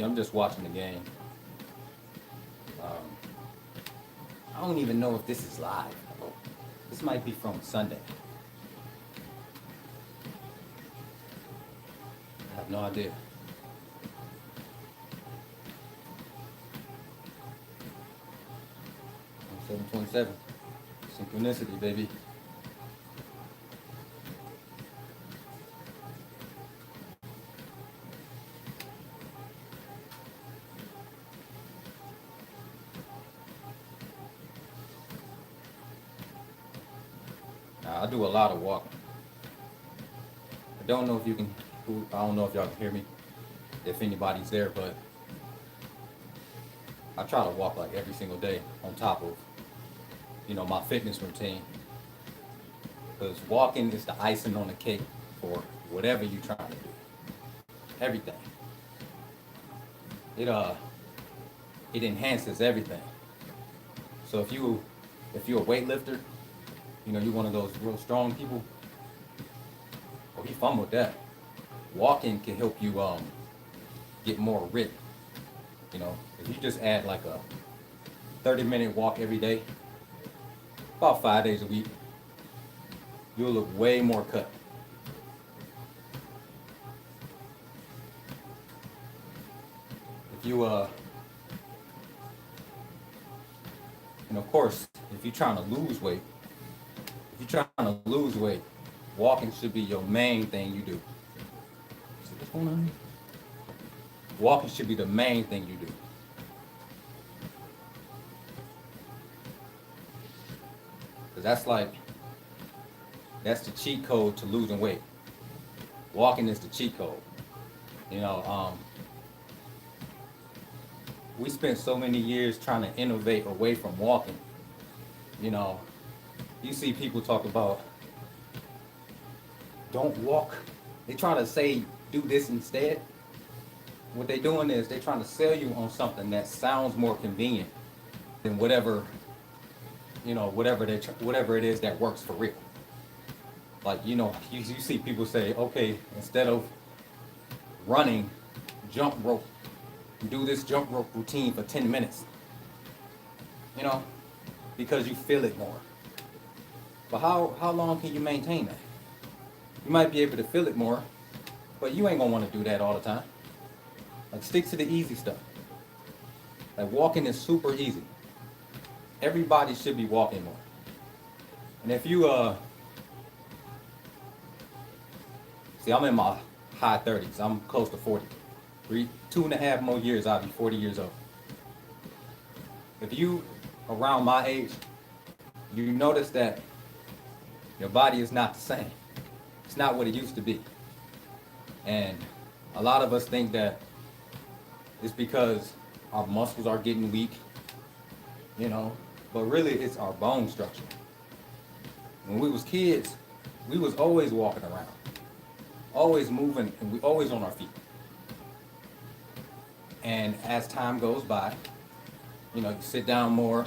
Yeah, I'm just watching the game. I don't even know if this is live. This might be from Sunday. I have no idea. 727. Synchronicity, baby. I do a lot of walking. I don't know if you can. I don't know if y'all can hear me. If anybody's there, but I try to walk like every single day on top of, my fitness routine. Because walking is the icing on the cake for whatever you're trying to do. Everything. It it enhances everything. So if you're a weightlifter, you're one of those real strong people. Oh, he fumbled that. Walking can help you get more ripped. If you just add like a 30-minute walk every day, about 5 days a week, you'll look way more cut. If you and of course, if you're trying to lose weight, walking should be your main thing you do. See what's going on here? Walking should be the main thing you do. Because that's the cheat code to losing weight. Walking is the cheat code. You know, we spent so many years trying to innovate away from walking. You know, you see people talk about don't walk. They try to say do this instead. What they're doing is they're trying to sell you on something that sounds more convenient than whatever it is that works for real. Like, you see people say, okay, instead of running, jump rope, do this jump rope routine for 10 minutes. Because you feel it more. But how long can you maintain that? You might be able to feel it more, but you ain't gonna want to do that all the time. Like, stick to the easy stuff. Like, walking is super easy. Everybody should be walking more. And if you see, I'm in my high 30s. I'm close to 40. 2.5 more years, I'll be 40 years old. If you around my age, you notice that your body is not the same. It's not what it used to be. And a lot of us think that it's because our muscles are getting weak, but really it's our bone structure. When we was kids, we was always walking around, always moving, and we always on our feet. And as time goes by, you sit down more,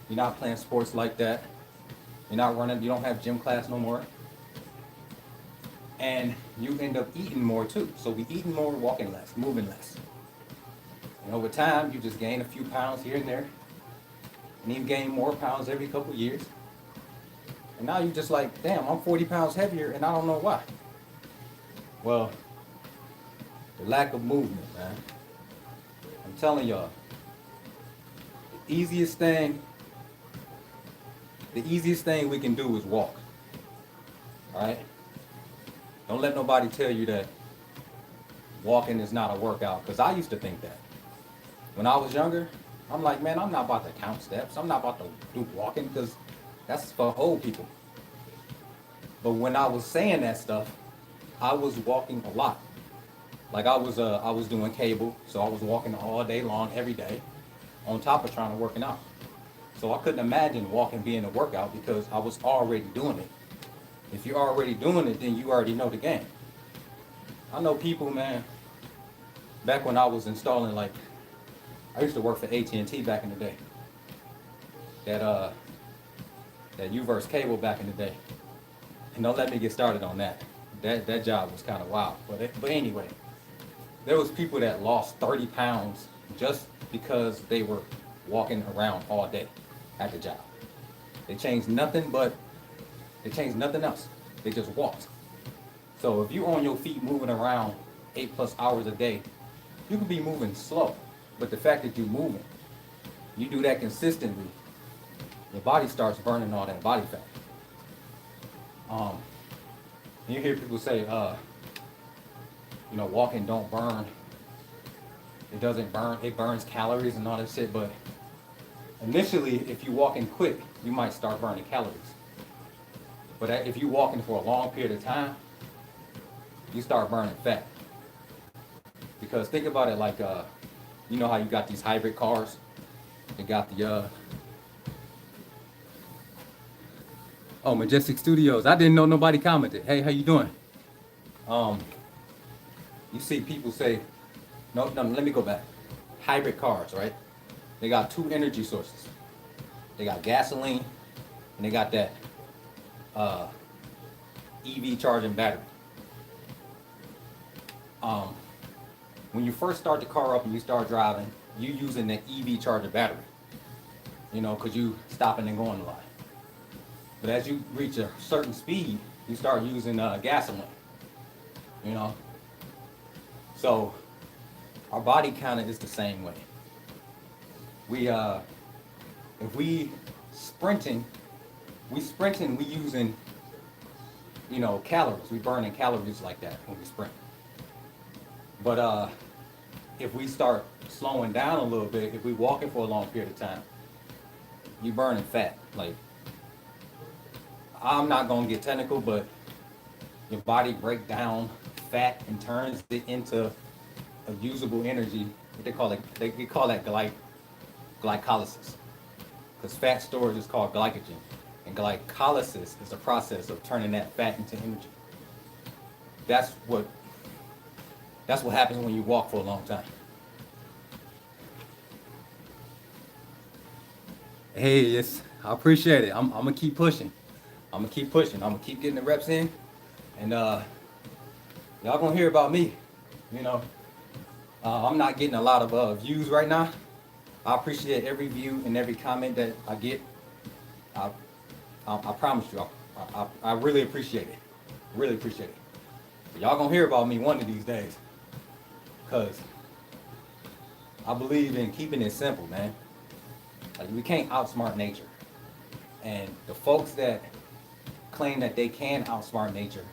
you're not playing sports like that, you're not running, you don't have gym class no more, and you end up eating more too. So we eating more, walking less, moving less. And over time, you just gain a few pounds here and there, and you gain more pounds every couple years. And now you're just like, damn, I'm 40 pounds heavier, and I don't know why. Well, the lack of movement, man. I'm telling y'all, the easiest thing we can do is walk. All right? Don't let nobody tell you that walking is not a workout, because I used to think that. When I was younger, I'm like, man, I'm not about to count steps. I'm not about to do walking, because that's for old people. But when I was saying that stuff, I was walking a lot. Like, I was doing cable, so I was walking all day long, every day, on top of trying to work out. So I couldn't imagine walking being a workout because I was already doing it. If you're already doing it, then you already know the game. I know people, man, back when I was installing, like, I used to work for AT&T back in the day. That Uverse cable back in the day. And don't let me get started on that. That job was kind of wild. But anyway, There was people that lost 30 pounds just because they were walking around all day at the job. They changed nothing but they changed nothing else. They just walked. So if you on your feet moving around 8+ hours a day, you could be moving slow. But the fact that you're moving, you do that consistently, your body starts burning all that body fat. Um, you hear people say, walking don't burn. It doesn't burn. It burns calories and all that shit. But initially, if you're walking quick, you might start burning calories. But if you're walking for a long period of time, you start burning fat. Because think about it like, you know how you got these hybrid cars? They got the, Majestic Studios. I didn't know nobody commented. Hey, how you doing? You see people say, no, let me go back. Hybrid cars, right? They got two energy sources. They got gasoline, and they got that EV charging battery. When you first start the car up and you start driving, you using the EV charger battery, because you stopping and going a lot. But as you reach a certain speed, you start using gasoline, So our body kind of is the same way. If we sprinting, we using, calories. We burning calories like that when we sprint. But if we start slowing down a little bit, if we walking for a long period of time, you burning fat. Like, I'm not gonna get technical, but your body break down fat and turns it into a usable energy. What they call it? They call that glycolysis. Because fat storage is called glycogen, and glycolysis is the process of turning that fat into energy. That's what happens when you walk for a long time. Hey, yes, I appreciate it. I'm gonna keep pushing. I'm gonna keep getting the reps in, and y'all gonna hear about me. I'm not getting a lot of views right now. I appreciate every view and every comment that I get. I promise you, I really appreciate it. Really appreciate it. But y'all gonna hear about me one of these days. Because I believe in keeping it simple, man. Like, we can't outsmart nature. And the folks that claim that they can outsmart nature,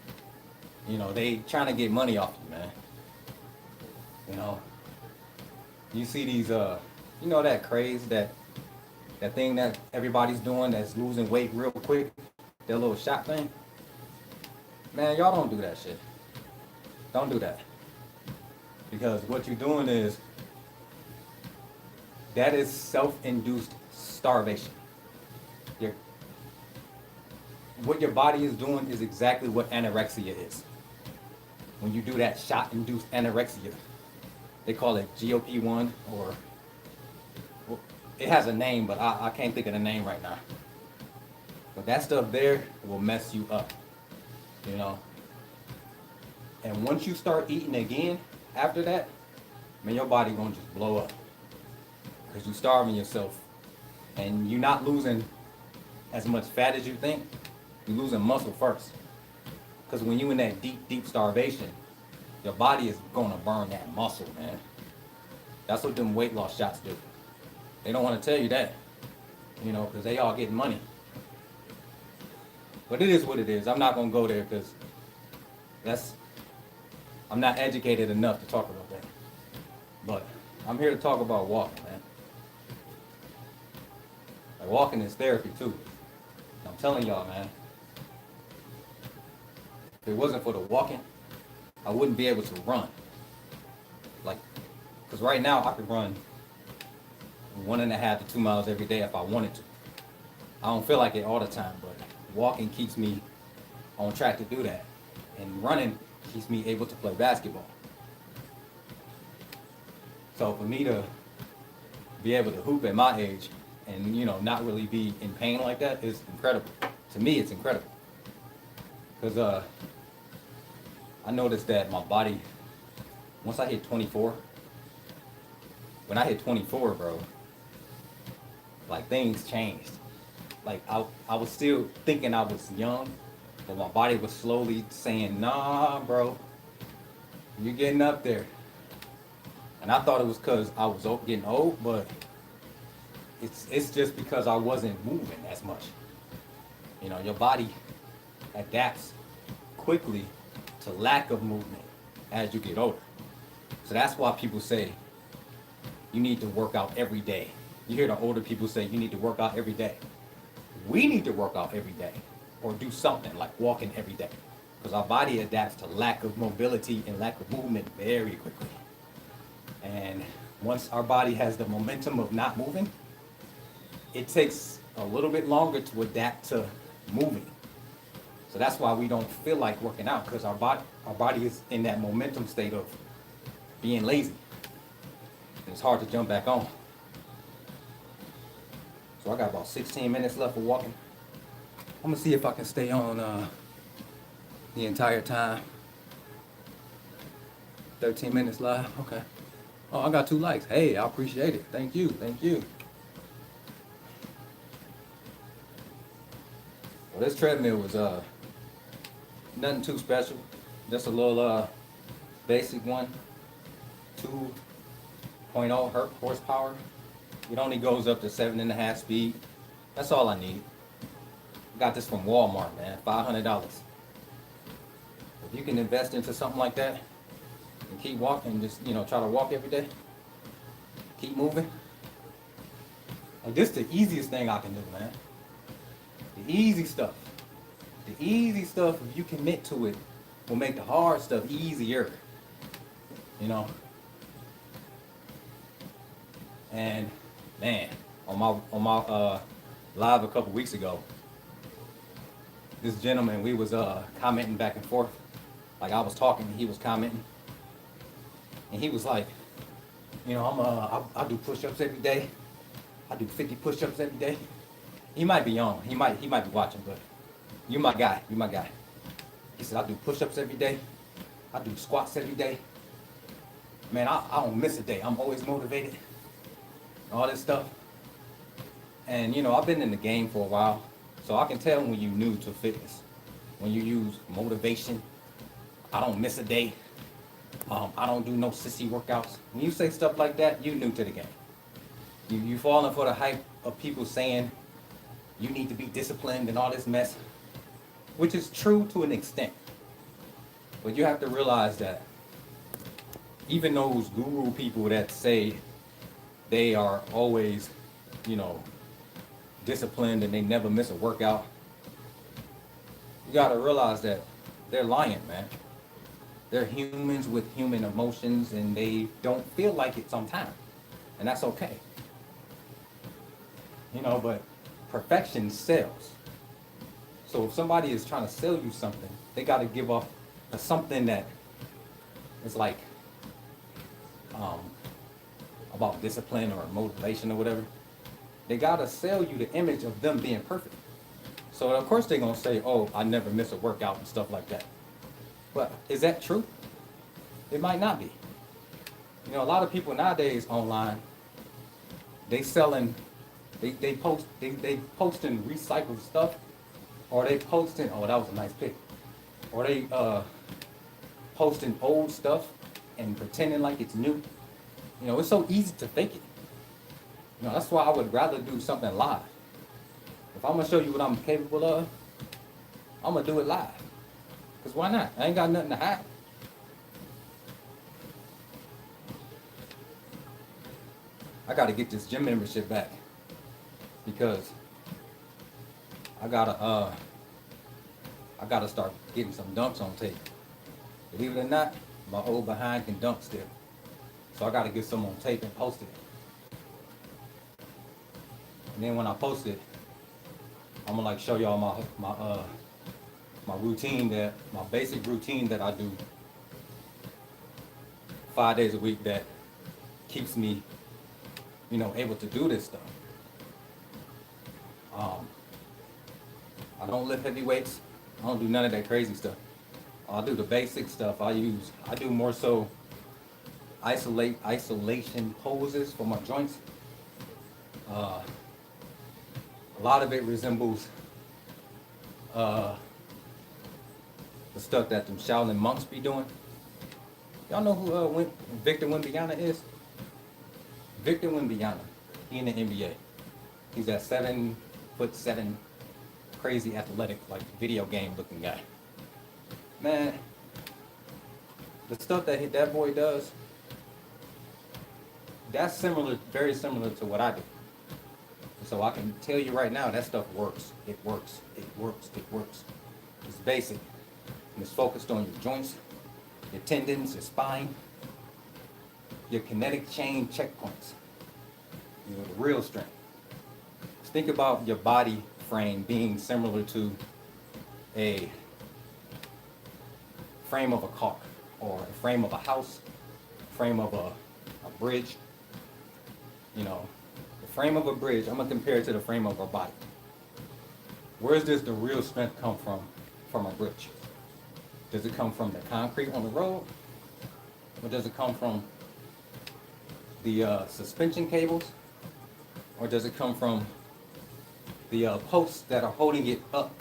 they trying to get money off you, man. You see these, that craze, that thing that everybody's doing that's losing weight real quick, that little shot thing. Man, y'all don't do that shit. Don't do that. Because what you're doing is, that is self-induced starvation. What your body is doing is exactly what anorexia is. When you do that shot-induced anorexia, they call it GLP-1, or it has a name, but I can't think of the name right now. But that stuff there will mess you up, And once you start eating again, after that, man, your body gonna just blow up. Because you're starving yourself. And you're not losing as much fat as you think. You're losing muscle first. Because when you're in that deep starvation, your body is gonna burn that muscle, man. That's what them weight loss shots do. They don't want to tell you that, because they all getting money. But it is what it is. I'm not gonna go there because I'm not educated enough to talk about that. But I'm here to talk about walking, man. Like, walking is therapy too. I'm telling y'all, man. If it wasn't for the walking, I wouldn't be able to run. Because right now I could run 1.5 to 2 miles every day if I wanted to. I don't feel like it all the time, but walking keeps me on track to do that. And running keeps me able to play basketball. So for me to be able to hoop at my age and, not really be in pain like that is incredible. To me, it's incredible. Because I noticed that my body once I hit 24, when I hit 24, bro, like things changed. Like I was still thinking I was young, but my body was slowly saying, nah, bro, you're getting up there. And I thought it was because I was getting old, but it's just because I wasn't moving as much. You know, your body adapts quickly to lack of movement as you get older. So that's why people say you need to work out every day. You hear the older people say you need to work out every day. We need to work out every day or do something like walking every day because our body adapts to lack of mobility and lack of movement very quickly. And once our body has the momentum of not moving, it takes a little bit longer to adapt to moving. So that's why we don't feel like working out because our body is in that momentum state of being lazy. And it's hard to jump back on. So I got about 16 minutes left for walking. I'm gonna see if I can stay on the entire time. 13 minutes live. Okay. Oh, I got 2 likes. Hey, I appreciate it. Thank you. Thank you. Well, this treadmill was nothing too special. Just a little basic one. 2.0 horsepower. It only goes up to 7.5 speed. That's all I need. Got this from Walmart, man. $500. If you can invest into something like that and keep walking, just try to walk every day. Keep moving. Like this, the easiest thing I can do, man. The easy stuff. The easy stuff, if you commit to it, will make the hard stuff easier. You know. And man, on my live a couple weeks ago, this gentleman, we was commenting back and forth. Like I was talking, he was commenting, and he was like, I do push-ups every day. I do 50 push-ups every day. He might be young. He might be watching, but you my guy. You my guy. He said I do push-ups every day. I do squats every day. Man, I don't miss a day. I'm always motivated. All this stuff. And I've been in the game for a while, so I can tell when you're new to fitness. When you use motivation, I don't miss a day. I don't do no sissy workouts. When you say stuff like that, you new to the game. You falling for the hype of people saying you need to be disciplined and all this mess, which is true to an extent. But you have to realize that even those guru people that say they are always, disciplined and they never miss a workout, you gotta realize that they're lying, man. They're humans with human emotions and they don't feel like it sometimes. And that's okay. But perfection sells. So if somebody is trying to sell you something, they gotta give off something that is like about discipline or motivation or whatever. They gotta sell you the image of them being perfect. So of course they're gonna say, oh, I never miss a workout and stuff like that. But is that true? It might not be. A lot of people nowadays online, they selling, they posting recycled stuff, or they posting, oh, that was a nice pic, or they posting old stuff and pretending like it's new. It's so easy to fake it. That's why I would rather do something live. If I'm gonna show you what I'm capable of, I'm gonna do it live. Cause why not? I ain't got nothing to hide. I gotta get this gym membership back because I gotta start getting some dunks on tape. Believe it or not, my old behind can dunk still. So I gotta get some on tape and post it. And then when I post it, I'm gonna show y'all my routine, my basic routine that I do 5 days a week that keeps me, able to do this stuff. I don't lift heavy weights. I don't do none of that crazy stuff. I do the basic stuff. I do more so isolation poses for my joints. Uh, a lot of it resembles uh, the stuff that the Shaolin monks be doing. Y'all know who Victor Wembanyama is? Victor Wembanyama, he in the NBA. He's that 7'7", crazy athletic, like video game looking guy. Man, the stuff that that boy does, that's similar, very similar to what I do. So I can tell you right now, that stuff works. It works. It works. It works. It's basic. And it's focused on your joints, your tendons, your spine, your kinetic chain checkpoints. You know, the real strength. Just think about your body frame being similar to a frame of a car, or a frame of a house, frame of a bridge. You know, the frame of a bridge, I'm gonna compare it to the frame of our body. Where does the real strength come from a bridge? Does it come from the concrete on the road? Or does it come from the suspension cables? Or does it come from the posts that are holding it up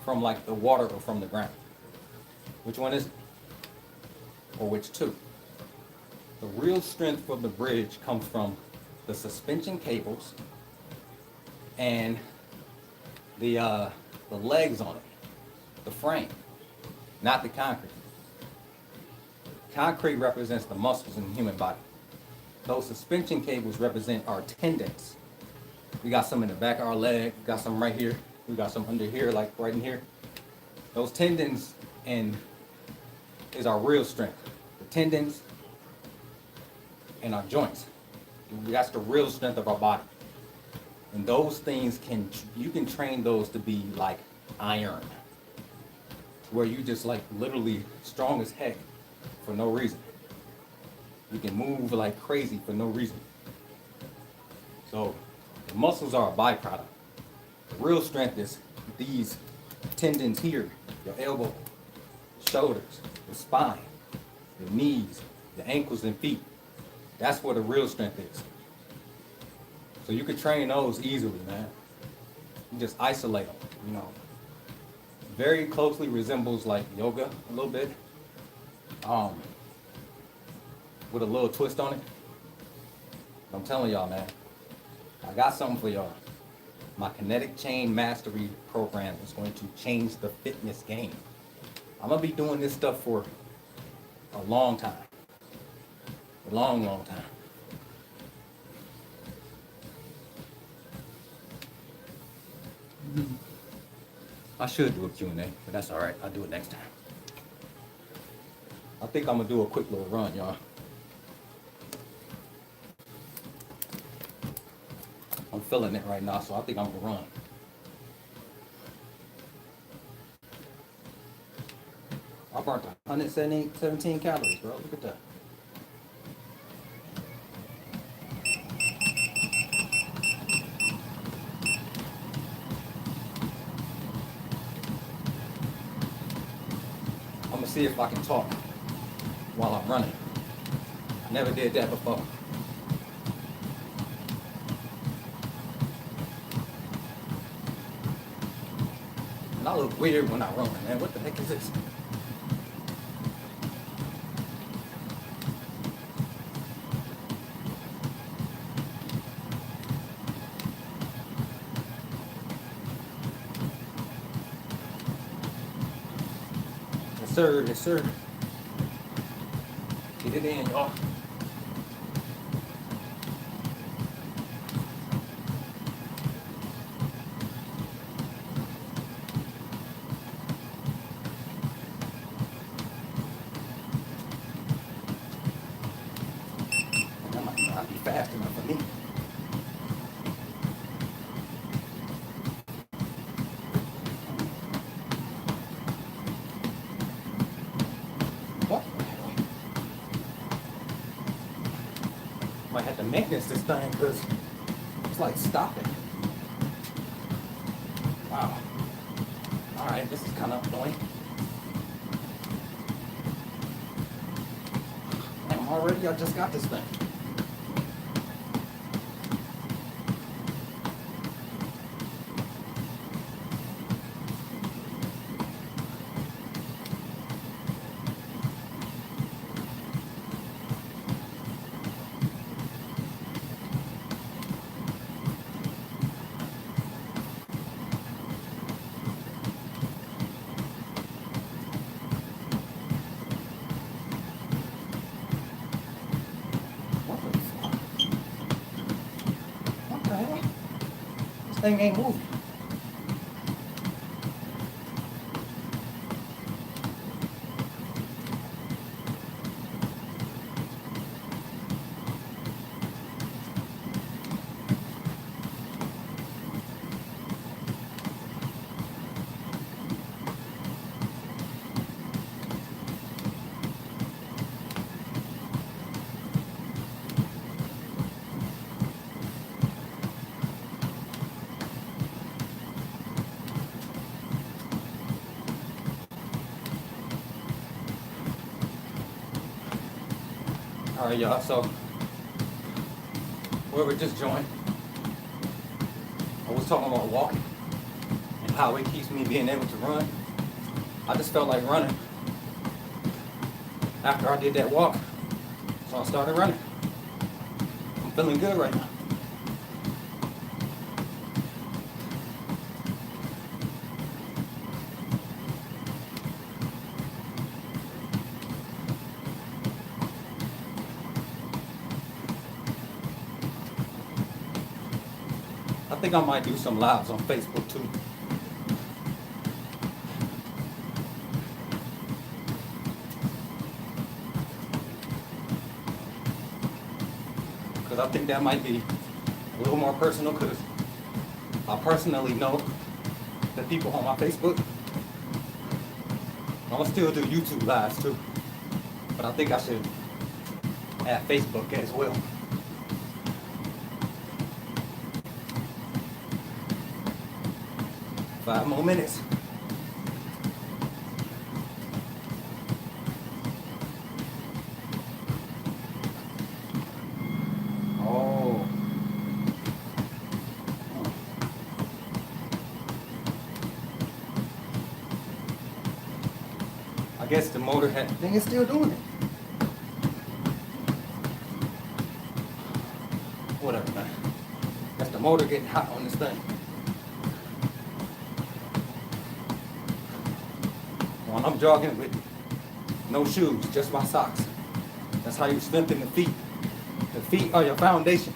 from like the water or from the ground? Which one is it? Or which two? The real strength for the bridge comes from the suspension cables and the legs on it, the frame, not the concrete. Concrete represents the muscles in the human body. Those suspension cables represent our tendons. We got some in the back of our leg, we got some right here, we got some under here, like right in here. Those tendons and is our real strength. The tendons and our joints. That's the real strength of our body. And those things you can train those to be like iron. Where you just like literally strong as heck for no reason. You can move like crazy for no reason. So the muscles are a byproduct. The real strength is these tendons here, your elbow, shoulders, your spine, your knees, your ankles and feet. That's where the real strength is. So you can train those easily, man. You just isolate them, you know. Very closely resembles like yoga a little bit, with a little twist on it. I'm telling y'all, man, I got something for y'all. My Kinetic Chain Mastery program is going to change the fitness game. I'm gonna be doing this stuff for a long time. A long, long time. I should do a Q&A, but that's all right. I'll do it next time. I think I'm gonna do a quick little run, y'all. I'm feeling it right now, so I think I'm gonna run. I burnt 117 calories, bro. Look at that. I'm gonna see if I can talk while I'm running. I never did that before. And I look weird when I run, man. What the heck is this? Yes, sir. Yes, sir. Get it in, y'all. That might not be fast enough for me. What? Might have to maintenance this thing because it's like stopping. Wow. Alright, this is kind of annoying. I'm already? I just got this thing. What the fuck? What the hell? This thing ain't moving. All right, y'all. So, whoever just joined, I was talking about walking and how it keeps me being able to run. I just felt like running after I did that walk, so I started running. I'm feeling good right now. I think I might do some lives on Facebook too. Because I think that might be a little more personal, because I personally know the people on my Facebook. I'm gonna still do YouTube lives too, but I think I should add Facebook as well. Five more minutes. Oh. I guess the motor thing is still doing it. Whatever, man. That's the motor getting hot on this thing. When I'm jogging with no shoes, just my socks. That's how you strengthen the feet. The feet are your foundation.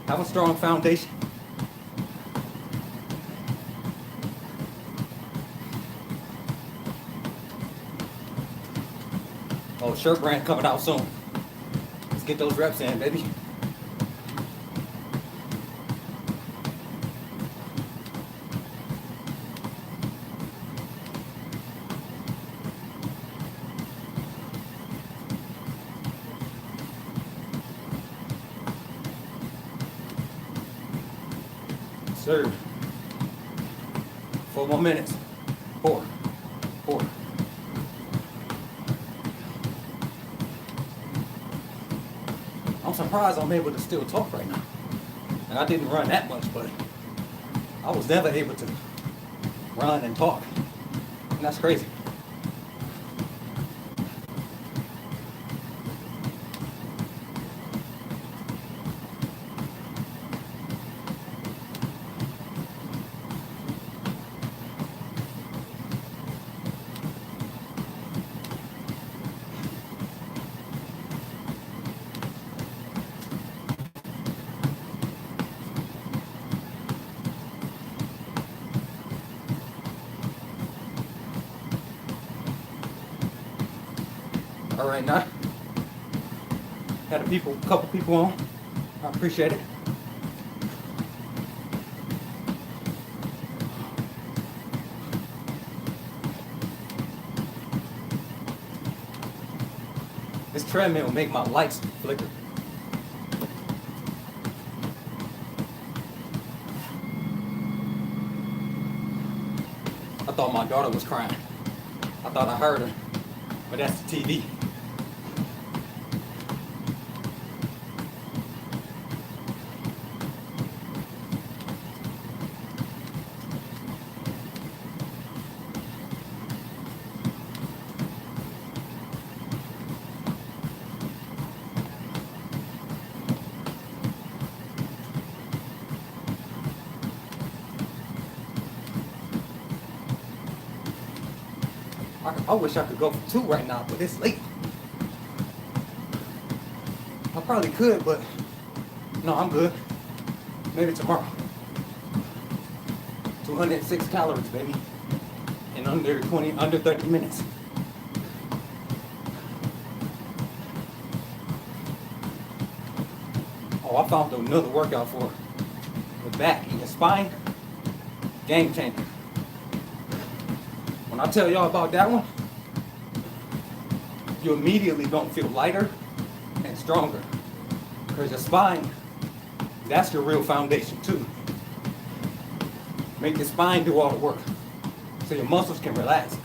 Have a strong foundation. Oh, shirt brand coming out soon. Let's get those reps in, baby. Sir. 4 more minutes. 4. I'm surprised I'm able to still talk right now. And I didn't run that much, but I was never able to run and talk. And that's crazy. All right, now had a couple people on. I appreciate it. This treadmill make my lights flicker. I thought my daughter was crying. I thought I heard her, but that's the TV. I wish I could go for 2 right now, but it's late. I probably could, but no, I'm good. Maybe tomorrow. 206 calories, baby. In under 30 minutes. Oh, I found another workout for the back and your spine. Game changer. When I tell y'all about that one, you immediately don't feel lighter and stronger. Because your spine, that's your real foundation too. Make your spine do all the work so your muscles can relax.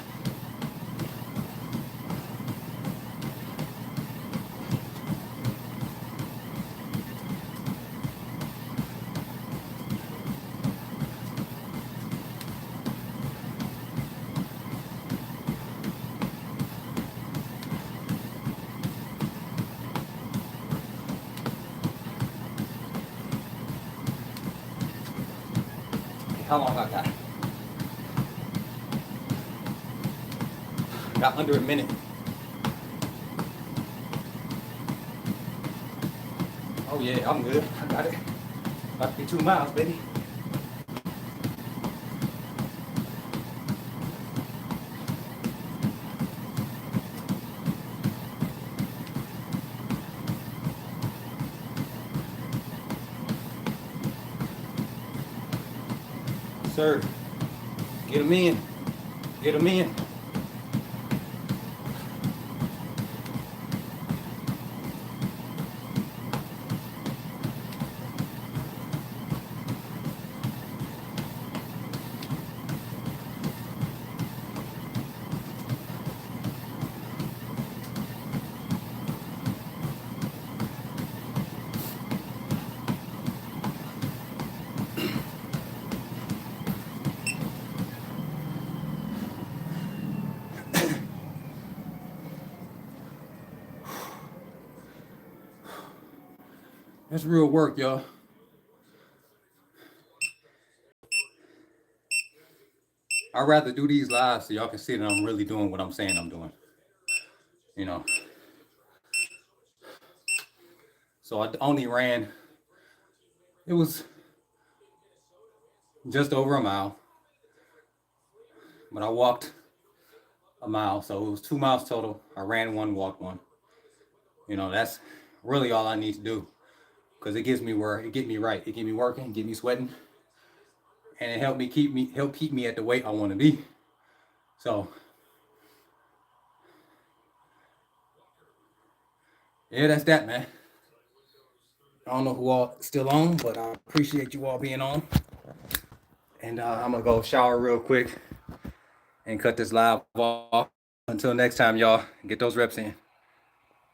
How long I got? Got under a minute. Oh yeah, I'm good. I got it. About to be 2 miles, baby. Sir, get them in. Get them in. That's real work, y'all. I'd rather do these live so y'all can see that I'm really doing what I'm saying I'm doing. You know. So I only ran, it was just over a mile. But I walked a mile, so it was 2 miles total. I ran 1, walked 1. You know, that's really all I need to do. Because it gets me right. It get me working, get me sweating. And it help keep me at the weight I want to be. So yeah, that's that, man. I don't know who all still on, but I appreciate you all being on. And I'm gonna go shower real quick and cut this live off. Until next time, y'all, get those reps in.